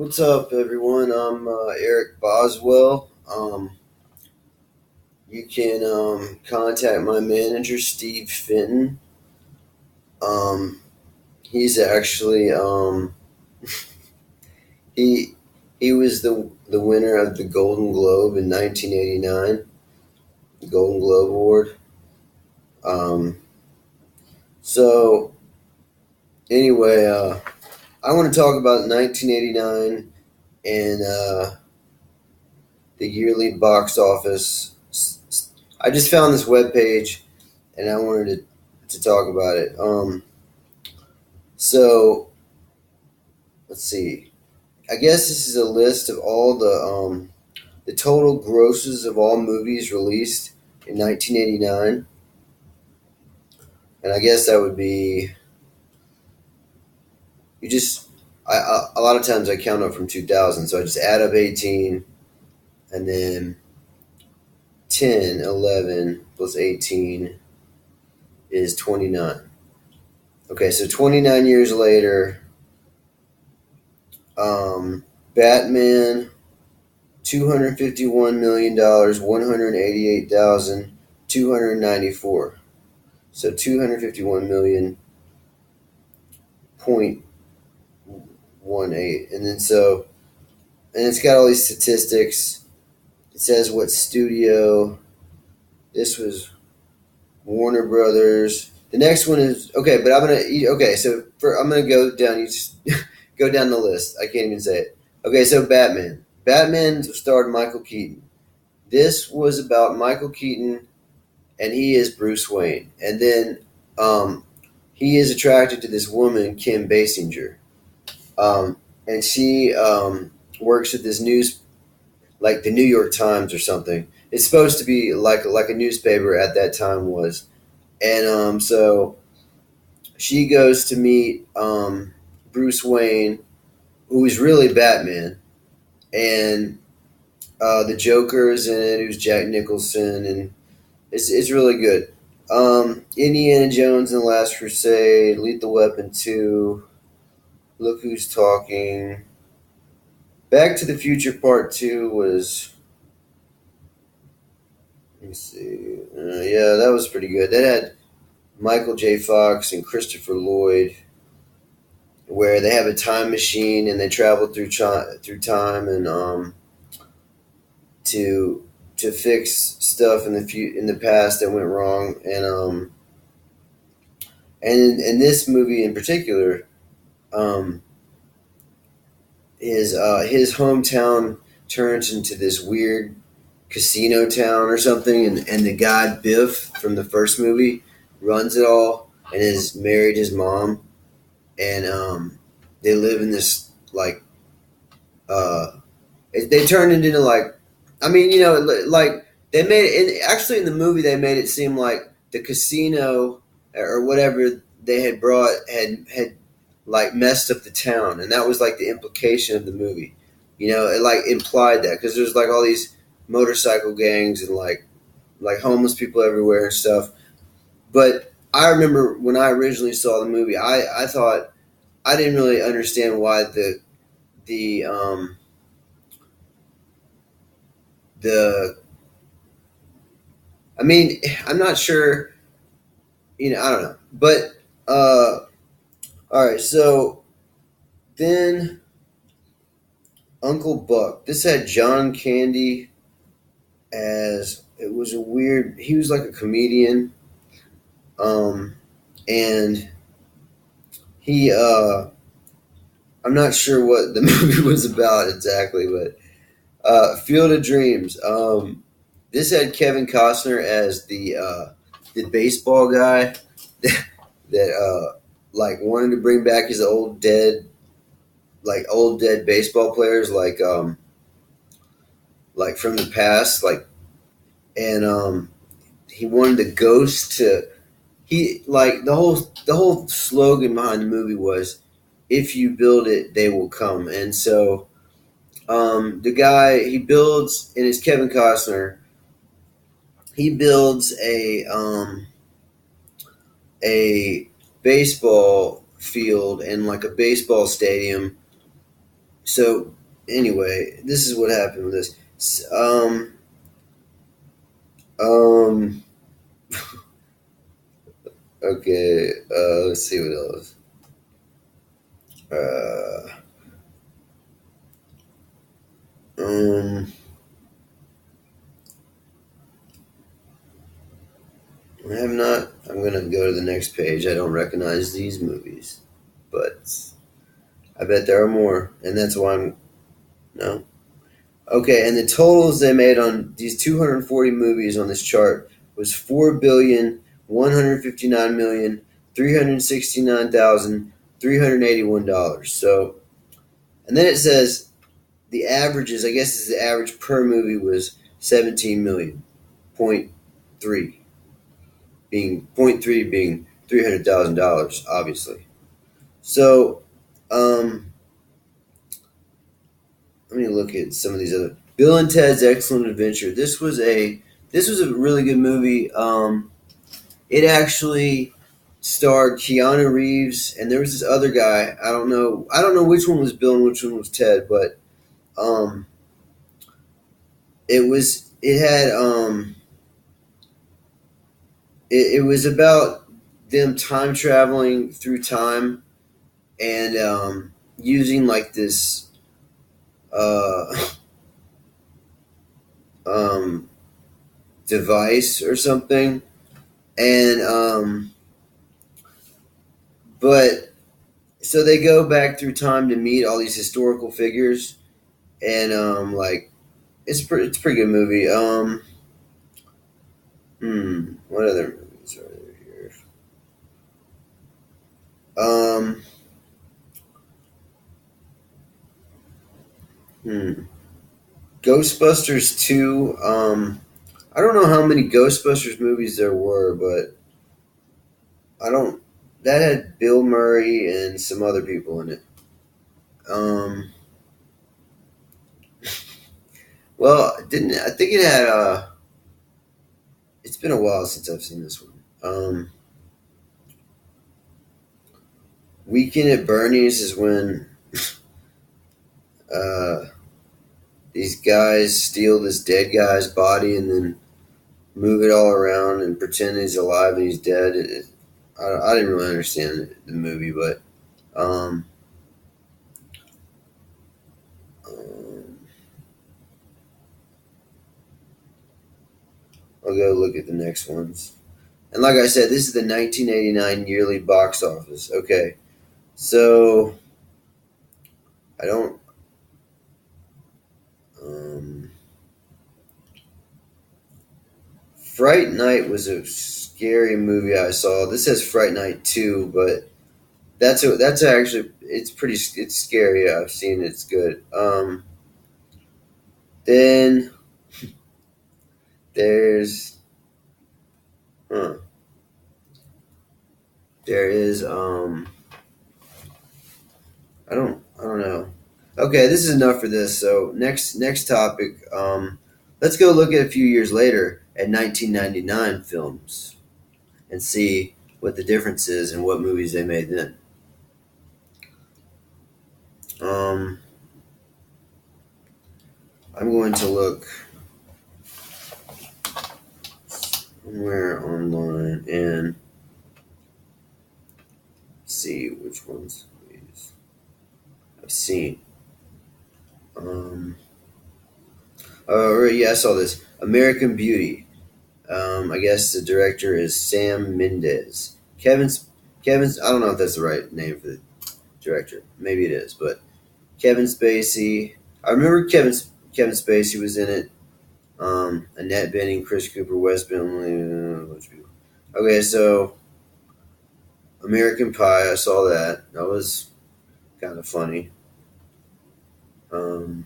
What's up, everyone? I'm Eric Boswell. You can contact my manager, Steve Fenton. Um, he's actually he he was the winner of the Golden Globe in 1989, the Golden Globe Award. Um, so anyway, I want to talk about 1989 and the yearly box office. I just found this webpage and I wanted to talk about it. So let's see. I guess this is a list of all the total grosses of all movies released in 1989, and I guess that would be you just. A lot of times I count up from 2000, so I just add up 18, and then 10, 11 plus 18 is 29. Okay, so 29 years later, Batman $251,000,000 $188,294. So 251,000,000.18, and it's got all these statistics. It says what studio. This was Warner Brothers. The next one is okay, but I'm gonna go down. You just go down the list. I can't even say it. Okay, so Batman. Batman starred Michael Keaton. This was about Michael Keaton, and he is Bruce Wayne. And then he is attracted to this woman, Kim Basinger, and she works at this like the New York Times or something. It's supposed to be like a newspaper at that time was, and so she goes to meet Bruce Wayne, who is really Batman, and the Joker is in it, who's Jack Nicholson, and it's really good. Indiana Jones and the Last Crusade, Lethal Weapon 2, Look Who's Talking. Back to the Future Part 2 was, let me see, yeah, that was pretty good. That had Michael J. Fox and Christopher Lloyd, where they have a time machine and they travel through time and to fix stuff in the past that went wrong, and in this movie in particular, um, his hometown turns into this weird casino town or something, and the guy Biff from the first movie runs it all and is married his mom, and they live in this like uh, they turned it into like, I mean, like they made it. Actually, in the movie, they made it seem like the casino or whatever they had brought had like messed up the town, and that was like the implication of the movie. It like implied that because there's like all these motorcycle gangs and like homeless people everywhere and stuff. But I remember when I originally saw the movie, I thought I didn't really understand why the the I mean, I'm not sure. I don't know. But all right. So then Uncle Buck. This had John Candy as it was a weird. He was like a comedian, and he. I'm not sure what the movie was about exactly, but Field of Dreams. This had Kevin Costner as the baseball guy that like wanted to bring back his old dead baseball players like from the past, like, and he wanted the ghost to he like the whole slogan behind the movie was, if you build it they will come. And so the guy he builds, and it's Kevin Costner. He builds a baseball field and like a baseball stadium So anyway, this is what happened with this. Um. Okay. Let's see what else. Uh. Um. I have not. I'm gonna go to the next page. I don't recognize these movies, but I bet there are more, and that's why I'm no. Okay, and the totals they made on these 240 movies on this chart was 4,159,369,381 dollars. So, and then it says the averages. I guess is the average per movie was 17 million point three, being point three being $300,000, obviously. So, um, let me look at some of these other Bill and Ted's Excellent Adventure. This was a really good movie. It actually starred Keanu Reeves, and there was this other guy. I don't know which one was Bill and which one was Ted, but um, it was about them time traveling through time and using like this uh, um, device or something, and but so they go back through time to meet all these historical figures, and like it's a pretty good movie. What other movies are there here? Um, hmm, Ghostbusters 2. I don't know how many Ghostbusters movies there were, but I don't. That had Bill Murray and some other people in it. Um, well, didn't I think it had? It's been a while since I've seen this one. Weekend at Bernie's is when uh, these guys steal this dead guy's body and then move it all around and pretend he's alive and he's dead. I didn't really understand the movie, but um, um, I'll go look at the next ones. And like I said, this is the 1989 yearly box office. Okay, so I don't. Um, Fright Night was a scary movie I saw. This says Fright Night 2, but that's actually it's scary. I've seen it. It's good. Then there's huh, there is I don't know. Okay, this is enough for this. So next topic. Let's go look at a few years later at 1999 films and see what the difference is and what movies they made then. Um, I'm going to look somewhere online and see which ones I've seen. Um, oh, yeah, I saw this. American Beauty. I guess the director is Sam Mendes. Kevin's. I don't know if that's the right name for the director. Maybe it is, but Kevin Spacey. I remember Kevin Spacey was in it. Annette Bening, Chris Cooper, Wes Bentley. A bunch of people. Okay, so American Pie. I saw that. That was kind of funny. Um,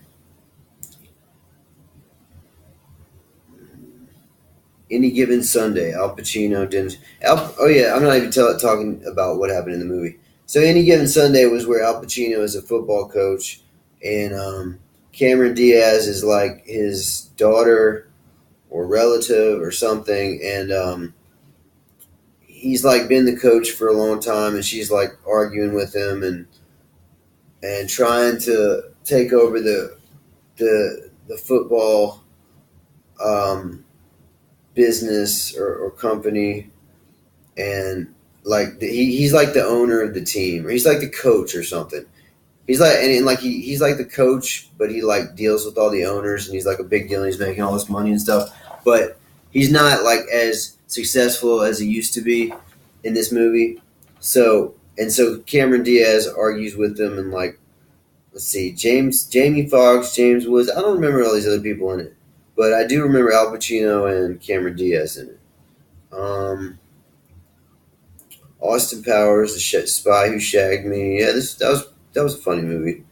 Any Given Sunday, Al Pacino, Dennis. Oh yeah, I'm not even talking about what happened in the movie. So Any Given Sunday was where Al Pacino is a football coach, and Cameron Diaz is like his daughter or relative or something, and he's like been the coach for a long time, and she's like arguing with him, and and trying to take over the football um, business or company, and like he's like the owner of the team, or he's like the coach or something. He's like and like he's like the coach, but he like deals with all the owners, and he's like a big deal. And he's making all this money and stuff, but he's not like as successful as he used to be in this movie. So Cameron Diaz argues with them, and like let's see, Jamie Foxx, James Woods. I don't remember all these other people in it, but I do remember Al Pacino and Cameron Diaz in it. Austin Powers, Spy Who Shagged Me. Yeah, that was a funny movie.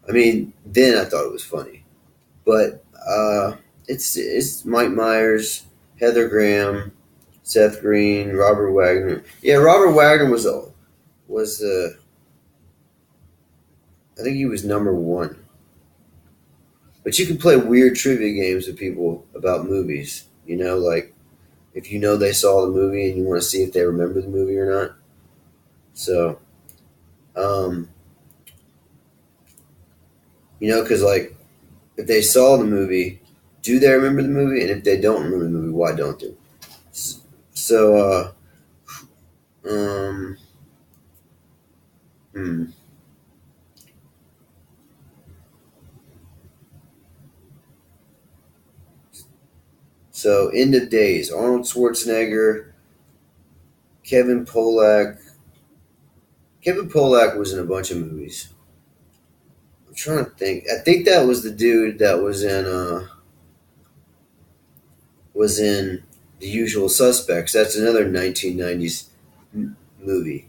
I mean, then I thought it was funny, but it's Mike Myers, Heather Graham, Seth Green, Robert Wagner. Yeah, Robert Wagner was I think he was number one. But you can play weird trivia games with people about movies. You know, like if you know they saw the movie and you want to see if they remember the movie or not. So, um, because like if they saw the movie, do they remember the movie? And if they don't remember the movie, why don't they? So, um, hmm. So, End of Days, Arnold Schwarzenegger, Kevin Pollak. Kevin Pollak was in a bunch of movies. I'm trying to think. I think that was the dude that was in The Usual Suspects. That's another 1990s movie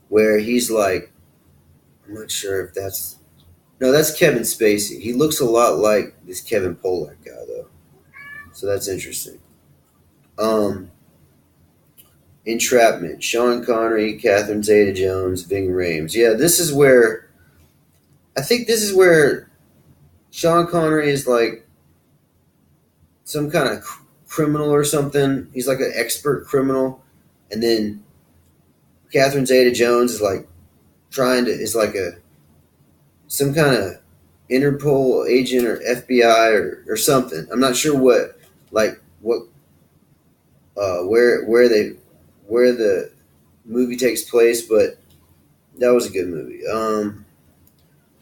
where he's like, I'm not sure if that's no, that's Kevin Spacey. He looks a lot like this Kevin Pollak guy though, so that's interesting. Um, Entrapment, Sean Connery, Catherine Zeta-Jones, Ving Rhames. Yeah, this is where Sean Connery is like some kind of criminal or something. He's like an expert criminal, and then Catherine Zeta-Jones is like is like a some kind of Interpol agent or FBI or something. I'm not sure what where the movie takes place, but that was a good movie.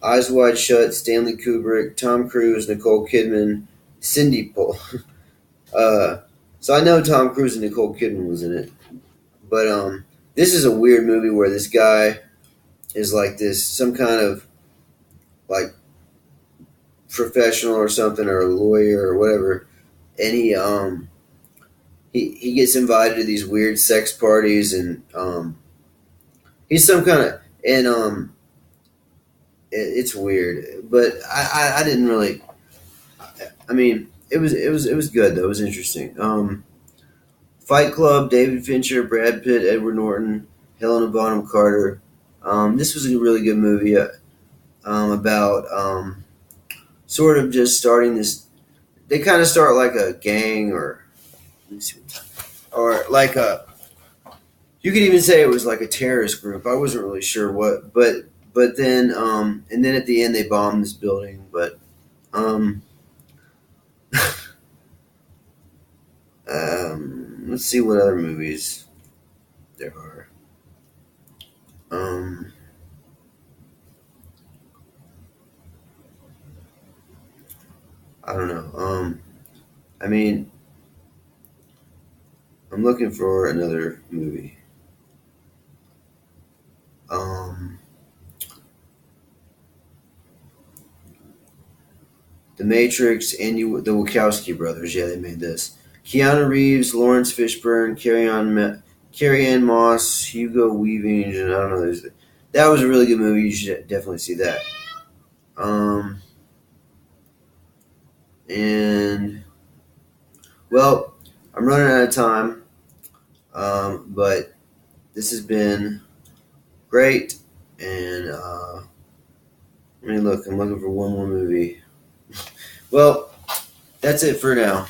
Eyes Wide Shut, Stanley Kubrick, Tom Cruise, Nicole Kidman, Cindy Pohl. Uh, so I know Tom Cruise and Nicole Kidman was in it, but this is a weird movie where this guy is like this some kind of like professional or something or a lawyer or whatever, and he gets invited to these weird sex parties, and he's some kind of and it's weird, but I didn't really. I mean, it was good though. It was interesting. Fight Club, David Fincher, Brad Pitt, Edward Norton, Helena Bonham Carter. This was a really good movie about sort of just starting this. They kind of start like a gang, or like a. You could even say it was like a terrorist group. I wasn't really sure what, but then and then at the end they bombed this building. But um, let's see what other movies there are. Um, I don't know. I mean, I'm looking for another movie. Um, The Matrix, the Wachowski brothers. Yeah, they made this. Keanu Reeves, Lawrence Fishburne, Carrie Ann Moss, Hugo Weaving, and I don't know. That was a really good movie. You should definitely see that. Um, and well, I'm running out of time. But this has been great. And I mean, look, I'm looking for one more movie. Well, that's it for now.